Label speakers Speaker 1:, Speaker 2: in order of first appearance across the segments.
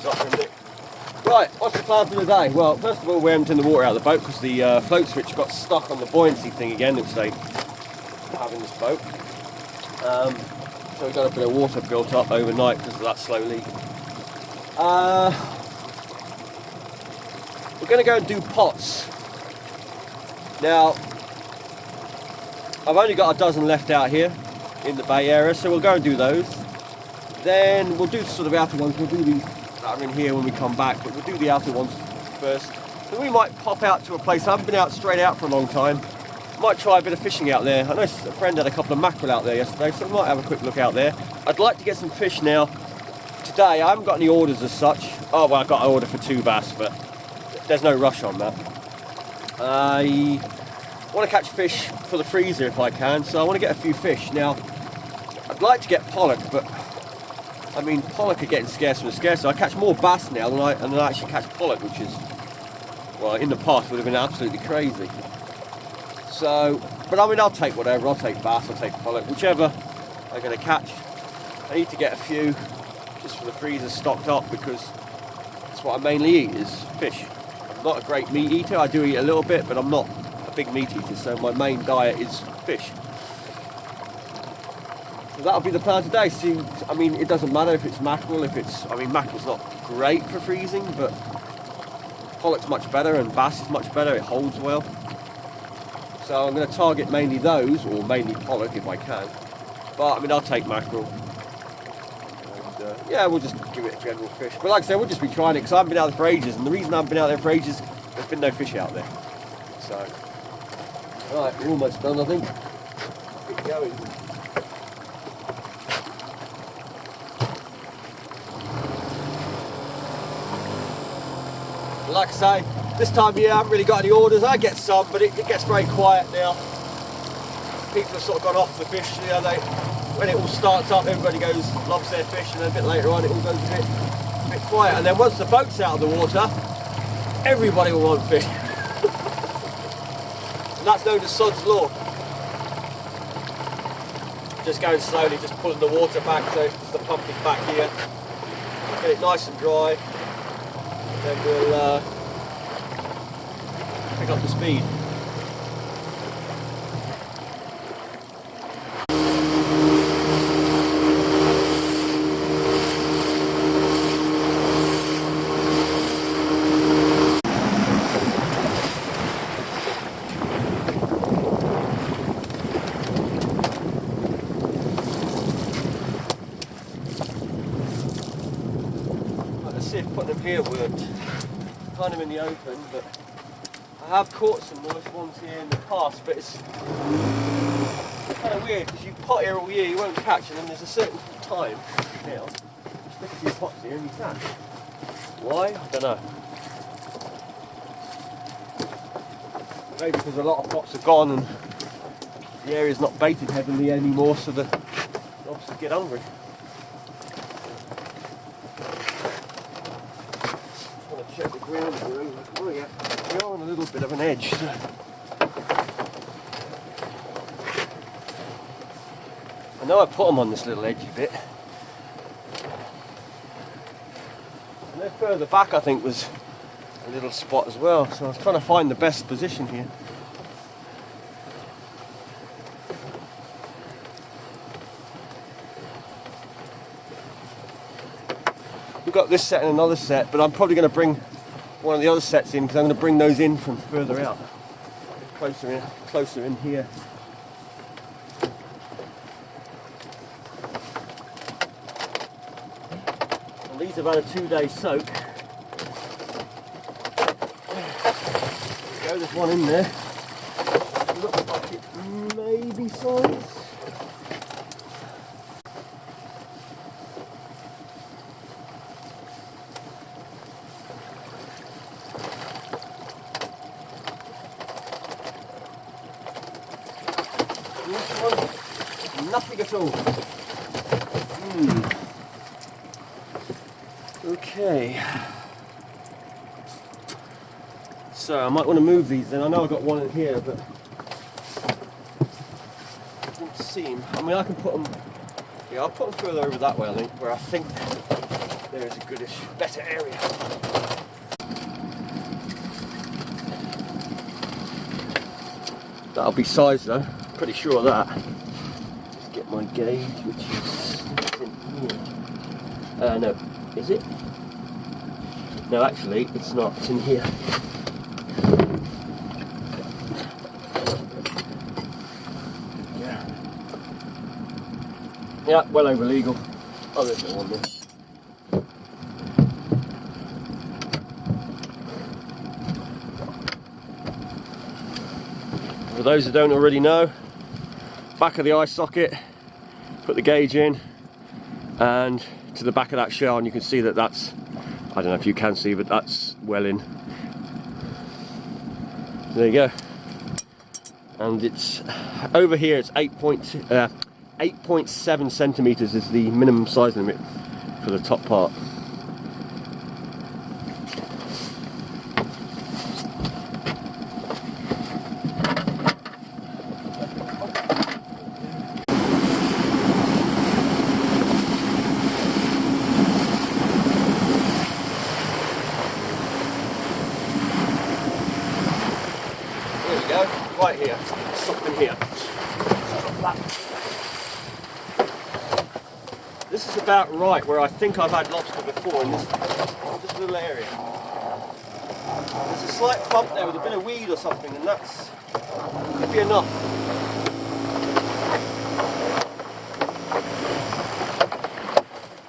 Speaker 1: stop for a minute. Right, what's the plan for the day? Well, first of all, we're emptying the water out of the boat because the float switch got stuck on the buoyancy thing again, which they have in this boat. So we've got a bit of water built up overnight because of that slow leak. We're going to go and do pots. Now, I've only got a dozen left out here in the bay area, so we'll go and do those. Then we'll do sort of outer ones. We'll do these that are in here when we come back, but we'll do the outer ones first. Then we might pop out to a place. I haven't been out straight out for a long time. Might try a bit of fishing out there. I know a friend had a couple of mackerel out there yesterday, so I might have a quick look out there. I'd like to get some fish now. Today, I haven't got any orders as such. Oh, well, I've got an order for 2 bass, but there's no rush on that. I want to catch fish for the freezer if I can, so I want to get a few fish. Now, I'd like to get pollack, but I mean, pollack are getting scarcer and scarcer. I catch more bass now than I actually catch pollack, which is, well, in the past would have been absolutely crazy. So, but I mean, I'll take whatever. I'll take bass, I'll take pollack, whichever I'm going to catch. I need to get a few just for the freezer stocked up because that's what I mainly eat is fish. I'm not a great meat eater. I do eat a little bit, but I'm not a big meat eater, so my main diet is fish. So that'll be the plan today. See, I mean, it doesn't matter if it's mackerel, I mean, mackerel's not great for freezing, but pollack's much better and bass is much better. It holds well. So I'm going to target mainly those, or mainly pollack if I can. But I mean, I'll take mackerel. And, yeah, we'll just give it a general fish. But like I said, we'll just be trying it because I haven't been out there for ages. And the reason I haven't been out there for ages, there's been no fish out there. So, right, we're almost done, I think. Keep going. Like I say, this time of year I haven't really got any orders. I get some, but it gets very quiet now. People have sort of gone off the fish. You know, when it all starts up, everybody loves their fish, and then a bit later on it all goes a bit quiet. And then once the boat's out of the water, everybody will want fish. And that's known as sod's law. Just going slowly, just pulling the water back, so it's the pumping back here. Get it nice and dry. Then we'll pick up the speed. Let's see if putting them here worked. Kind of in the open, but I have caught some nice ones here in the past, but it's kind of weird because you pot here all year, you won't catch, and then there's a certain time now, you stick a few pots here and you catch. Why? I don't know. Maybe because a lot of pots are gone and the area's not baited heavily anymore, so the lobsters get hungry. Check the ground. Oh yeah, we're on a little bit of an edge. So. I know I put them on this little edgy bit. And then further back I think was a little spot as well, so I was trying to find the best position here. We've got this set and another set, but I'm probably going to bring one of the other sets in because I'm going to bring those in from further out, closer in here. And these have had a 2-day soak. There we go, there's one in there. Looks like it may be size. Nothing at all. Okay. So I might want to move these then. I know I've got one in here, but it doesn't seem. I mean, I can put them. Yeah, I'll put them further over that way. I think where I think There's a goodish, better area. That'll be size though, pretty sure of that. Just get my gauge, which is in here. No, is it? No, actually, it's not, it's in here. Yeah, well over legal. Oh, there's no one there. For those who don't already know, back of the eye socket, put the gauge in, and to the back of that shell, and you can see that that's, I don't know if you can see, but that's well in. There you go. And it's over here, it's 8.7 centimeters is the minimum size limit for the top part. There we go, right here, something here. This is about right where I think I've had lobster before in this little area. There's a slight bump there with a bit of weed or something, and that's could be enough.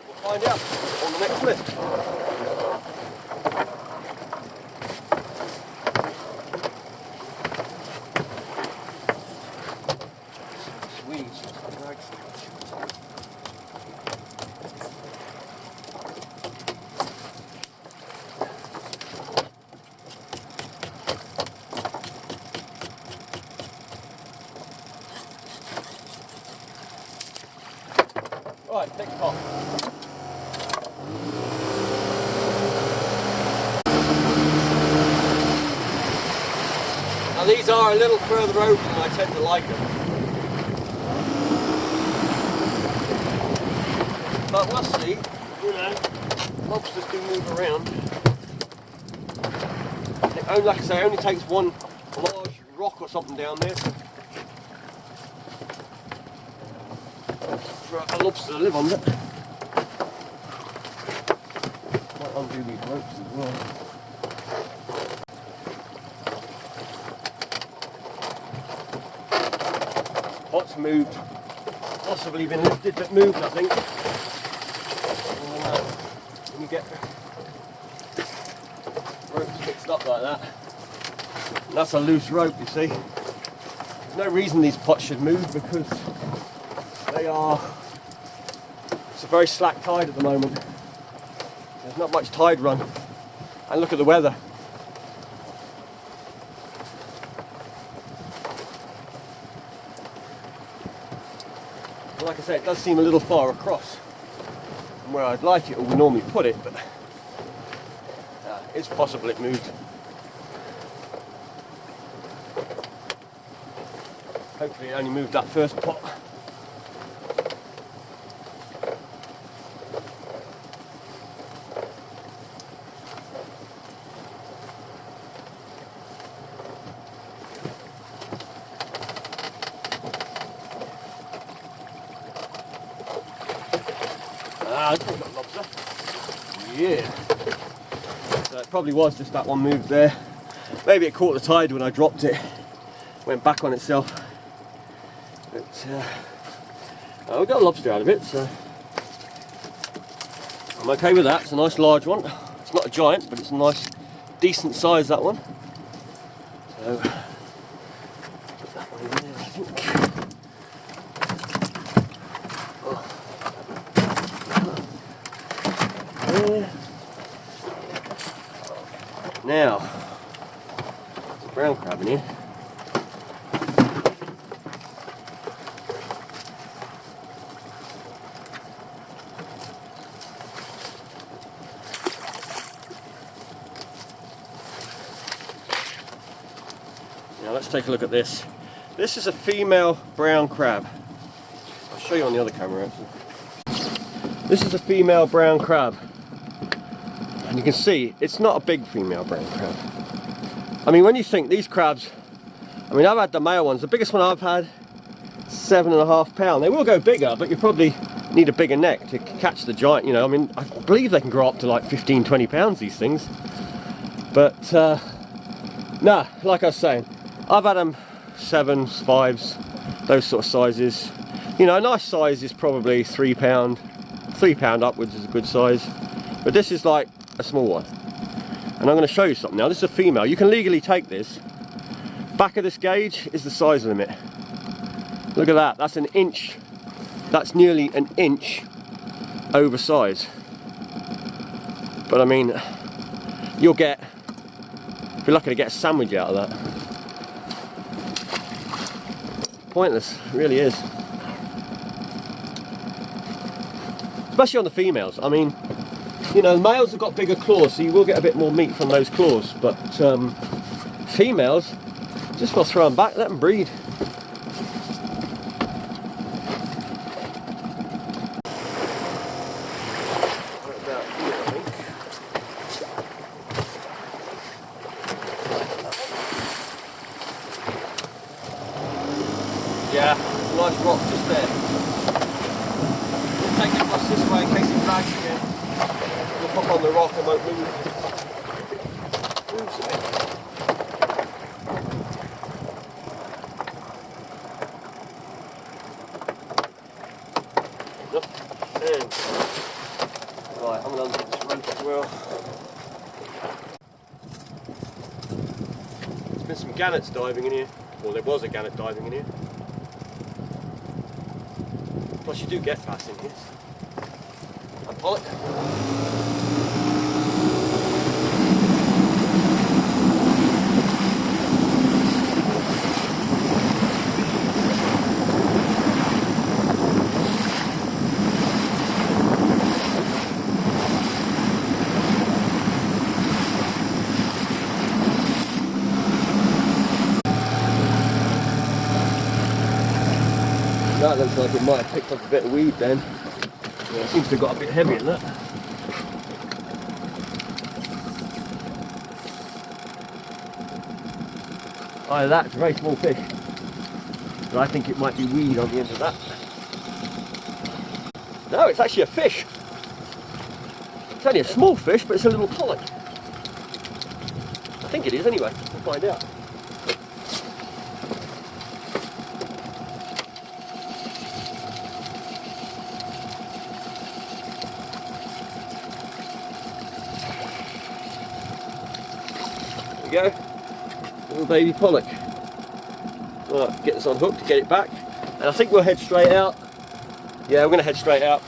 Speaker 1: We'll find out on the next lift. Right, next pot. Now these are a little further over than I tend to like them. But we'll see, you know, lobsters do move around. It only, like I say, it only takes one large rock or something down there for a lobster to live on it. Might undo these ropes as well. Pot's moved, possibly been lifted but moved, I think. When you get ropes fixed up like that, and that's a loose rope, you see. There's no reason these pots should move because they are, it's a very slack tide at the moment. There's not much tide run. And look at the weather. Well, like I say, it does seem a little far across from where I'd like it or we normally put it, but it's possible it moved. Hopefully it only moved that first pot. Ah, I've got lobster. Yeah. So it probably was just that one move there. Maybe it caught the tide when I dropped it. Went back on itself. But we got a lobster out of it, so I'm okay with that. It's a nice large one. It's not a giant, but it's a nice, decent size, that one. So put that one in there, I think. There. Now, there's a brown crab in here. Now let's take a look at this. This is a female brown crab. I'll show you on the other camera actually. This is a female brown crab. And you can see it's not a big female brown crab. I mean, when you think these crabs, I mean, I've had the male ones. The biggest one I've had, 7.5 pounds. They will go bigger, but you probably need a bigger neck to catch the giant, you know. I mean, I believe they can grow up to like 15, 20 pounds, these things. But, nah, like I was saying, I've had them 7s, 5s, those sort of sizes. You know, a nice size is probably £3. £3 upwards is a good size. But this is like a small one. And I'm going to show you something now. This is a female. You can legally take this. Back of this gauge is the size limit. Look at that. That's an inch. That's nearly an inch over size. But I mean, you'll get, if you're lucky to get a sandwich out of that. Pointless, it really is. Especially on the females. I mean, you know, the males have got bigger claws, so you will get a bit more meat from those claws. But females, just want to throw them back, let them breed. Yeah, nice rock just there. We'll take it across this way in case it drags again. We'll pop on the rock and won't move. Moves a bit. Nope. And right, I'm going to undo this rope as well. There's been some gannets diving in here. Well, there was a gannet diving in here. Plus you do get bass in here. And pollock. That looks like it might have picked up a bit of weed then. Yeah, it seems to have got a bit heavy in that. Either that, it's a very small fish. But I think it might be weed on the end of that. No, it's actually a fish. It's only a small fish, but it's a little pollock. I think it is anyway, we'll find out. There we go, little baby pollock. Right, get this unhooked, get it back, and I think we'll head straight out. Yeah, we're going to head straight out.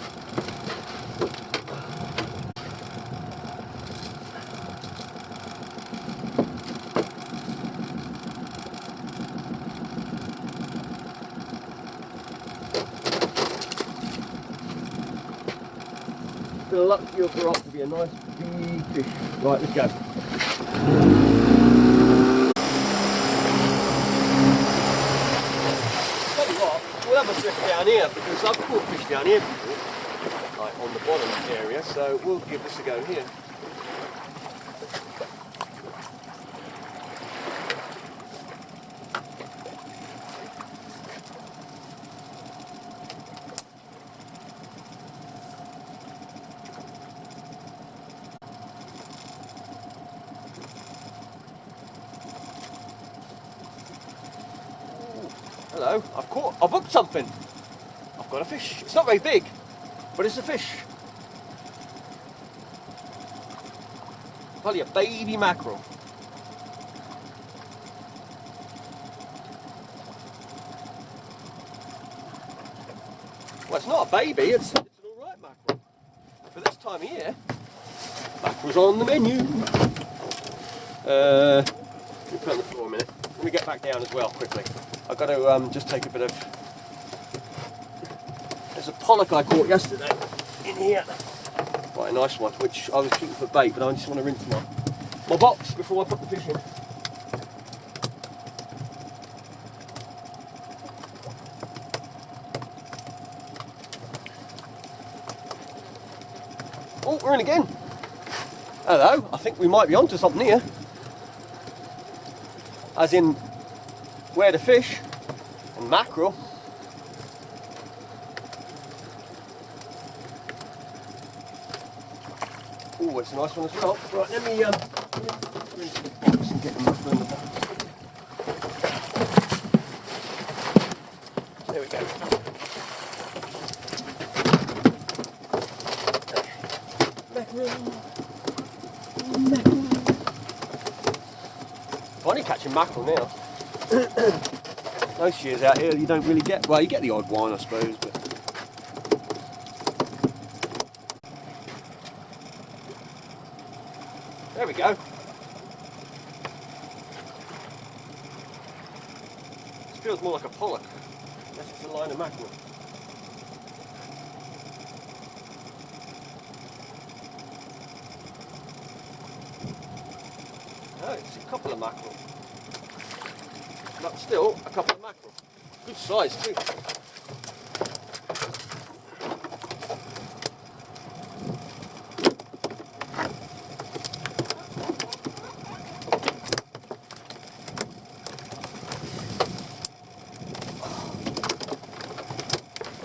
Speaker 1: Good luck, you'll grow up to be a nice big fish. Right, let's go. We'll have a drift down here because I've caught fish down here before, like on the bottom area, so we'll give this a go here. Hello, I've hooked something. I've got a fish. It's not very big, but it's a fish. Probably a baby mackerel. Well, it's not a baby, it's an alright mackerel. For this time of year, mackerel's on the menu. Let me put it on the floor a minute. Let me get back down as well quickly. I've got to just take a bit of... There's a pollock I caught yesterday in here. Quite a nice one, which I was keeping for bait, but I just want to rinse my box before I put the fish in. Oh, we're in again. Hello, I think we might be onto something here. As in, where the fish and mackerel. Oh, it's a nice one as well. Right, let me bring to the box and get them in the box. There we go. Mackerel. Funny catching mackerel now. Most years out here you don't really get, well, you get the odd one I suppose, but there we go. This feels more like a pollack, unless it's a line of mackerel. No, it's a couple of mackerel. But still, a couple of mackerel. Good size too.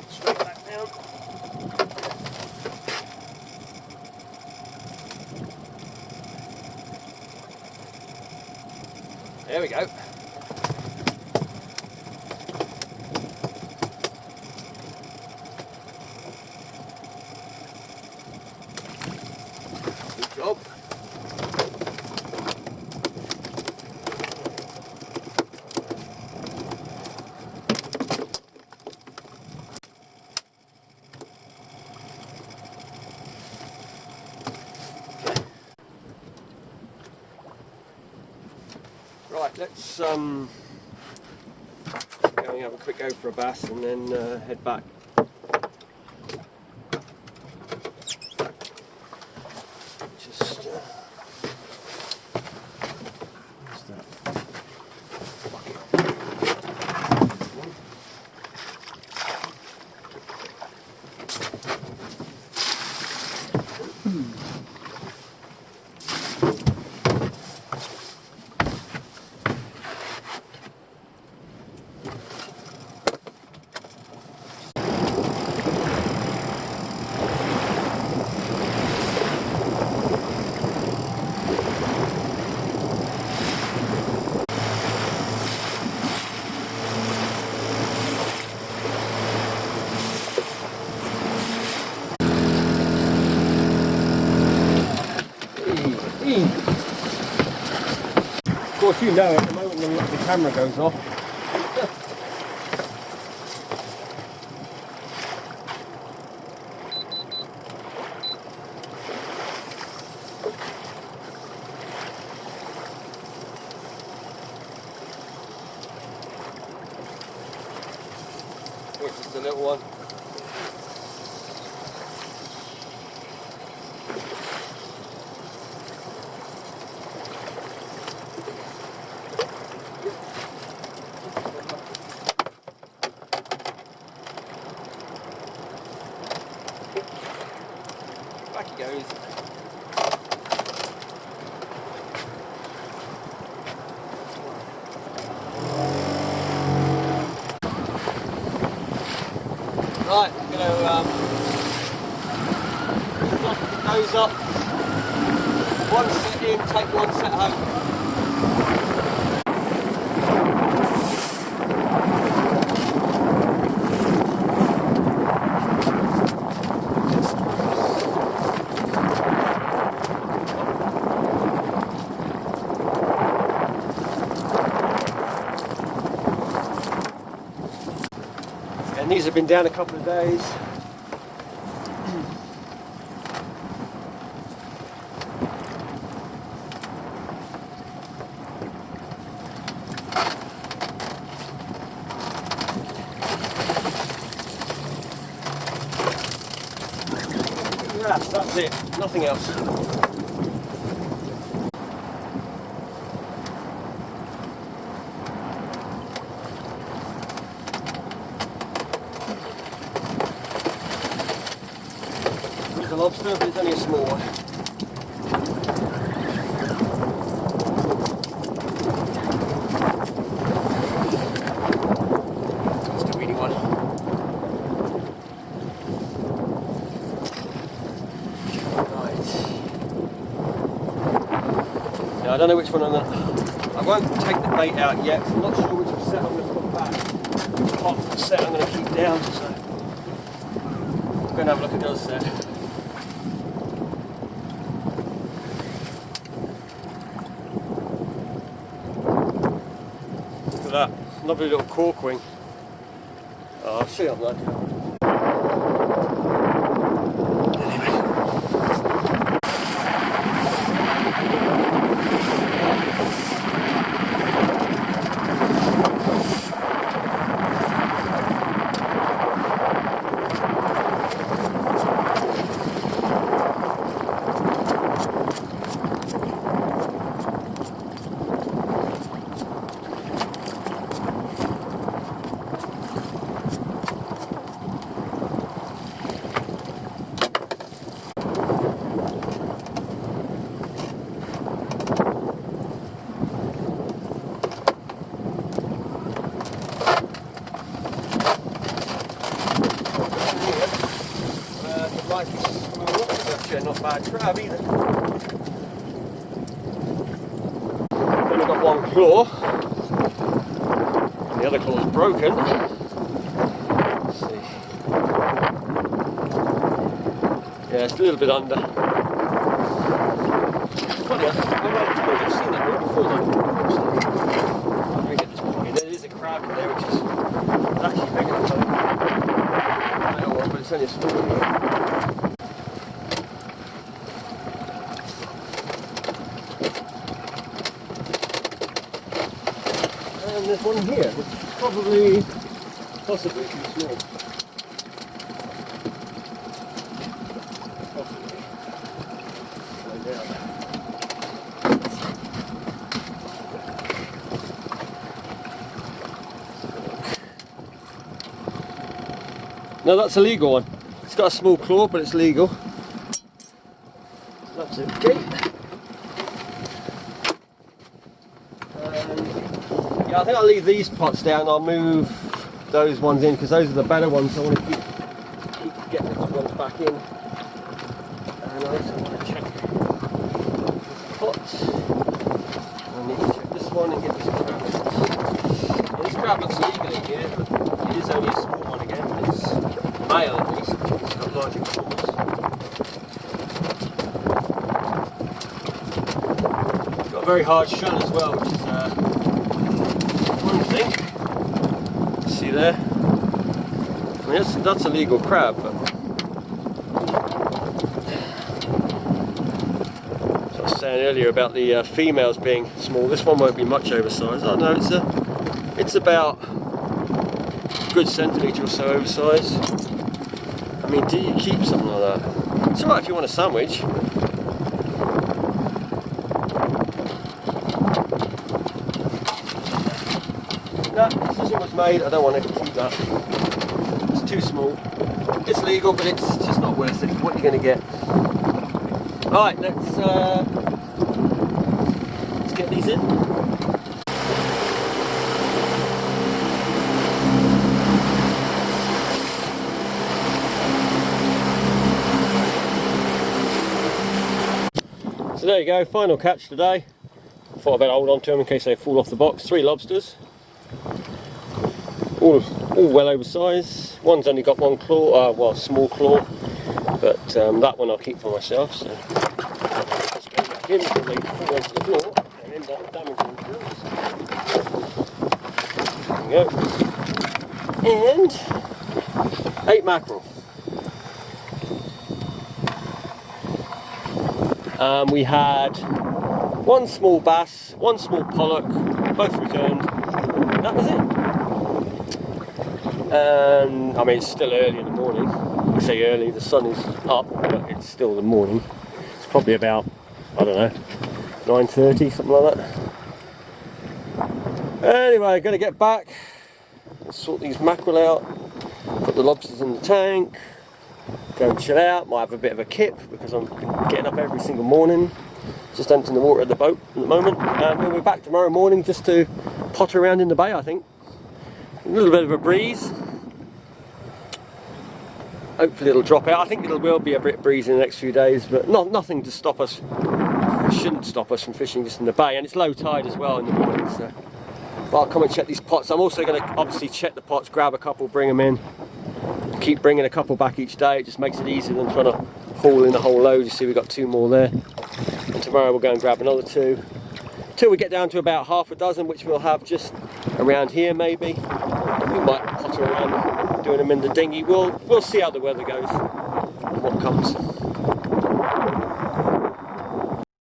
Speaker 1: Straight back down. There we go. Good job. Right, let's go and have a quick go for a bass and then head back. Just what's that? Of course, you know at the moment the camera goes off. It's just a little one. Back he goes. Right, I'm going to nose up, one set in, take one set home. And these have been down a couple of days. Yes, that's it, nothing else. The lobster, but it's only a small one. I don't know which one I'm gonna. I won't take the bait out yet. I'm not sure which set I'm gonna put back. Which part of the set I'm gonna keep down. So I'm gonna have a look at the other set. Look at that, lovely little cork wing. Oh, I'll show you up there. Not bad crab either. Only got one claw. And the other claw's broken. Let's see. Yeah, it's a little bit under. Funny, I've seen that one before though. Let me get this point in. There is a crab in there which is actually big enough. I don't know, but it's only a small one. And there's one here, which is probably, possibly too small. Possibly. No, that's a legal one. It's got a small claw, but it's legal. That's okay. I think I'll leave these pots down. I'll move those ones in because those are the better ones. So I want to keep getting these ones back in. And I also want to check this pot. I need to check this one and get this crab. Now, this crab looks legal in here, but it is only a small one again. It's male at least. It's got larger claws. It's got a very hard shell as well, which is see there? I mean, that's a legal crab, but so I was saying earlier about the females being small. This one won't be much oversized. I don't know, it's about a good centimetre or so oversized. I mean, do you keep something like that? It's alright if you want a sandwich. No, decision was made, I don't want to keep that. It's too small. It's legal, but it's just not worth it. What are you going to get? Alright, let's get these in. So there you go, final catch today. I thought I'd better hold on to them in case they fall off the box. 3 lobsters. All well oversized. One's only got one claw, well, small claw, but that one I'll keep for myself. So just go back in before they fall onto the floor and end up damaging the gills. There we go. And 8 mackerel. We had 1 small bass, 1 small pollack, both returned. That was it. And I mean, it's still early in the morning. I say early, the sun is up, but it's still the morning. It's probably about, I don't know, 9:30, something like that. Anyway, going to get back, sort these mackerel out, put the lobsters in the tank, go and chill out. Might have a bit of a kip because I'm getting up every single morning, just emptying the water at the boat at the moment. And we'll be back tomorrow morning just to potter around in the bay, I think. A little bit of a breeze. Hopefully it'll drop out. I think it will be a bit breezy in the next few days, but nothing to stop us shouldn't stop us from fishing just in the bay, and it's low tide as well in the morning. So, but I'll come and check these pots. I'm also going to obviously check the pots, grab a couple, bring them in, keep bringing a couple back each day. It just makes it easier than trying to haul in the whole load. You see we've got 2 more there, and tomorrow we'll go and grab another 2 till we get down to about half a dozen, which we'll have just around here maybe. We might potter around doing them in the dinghy. We'll see how the weather goes and what comes.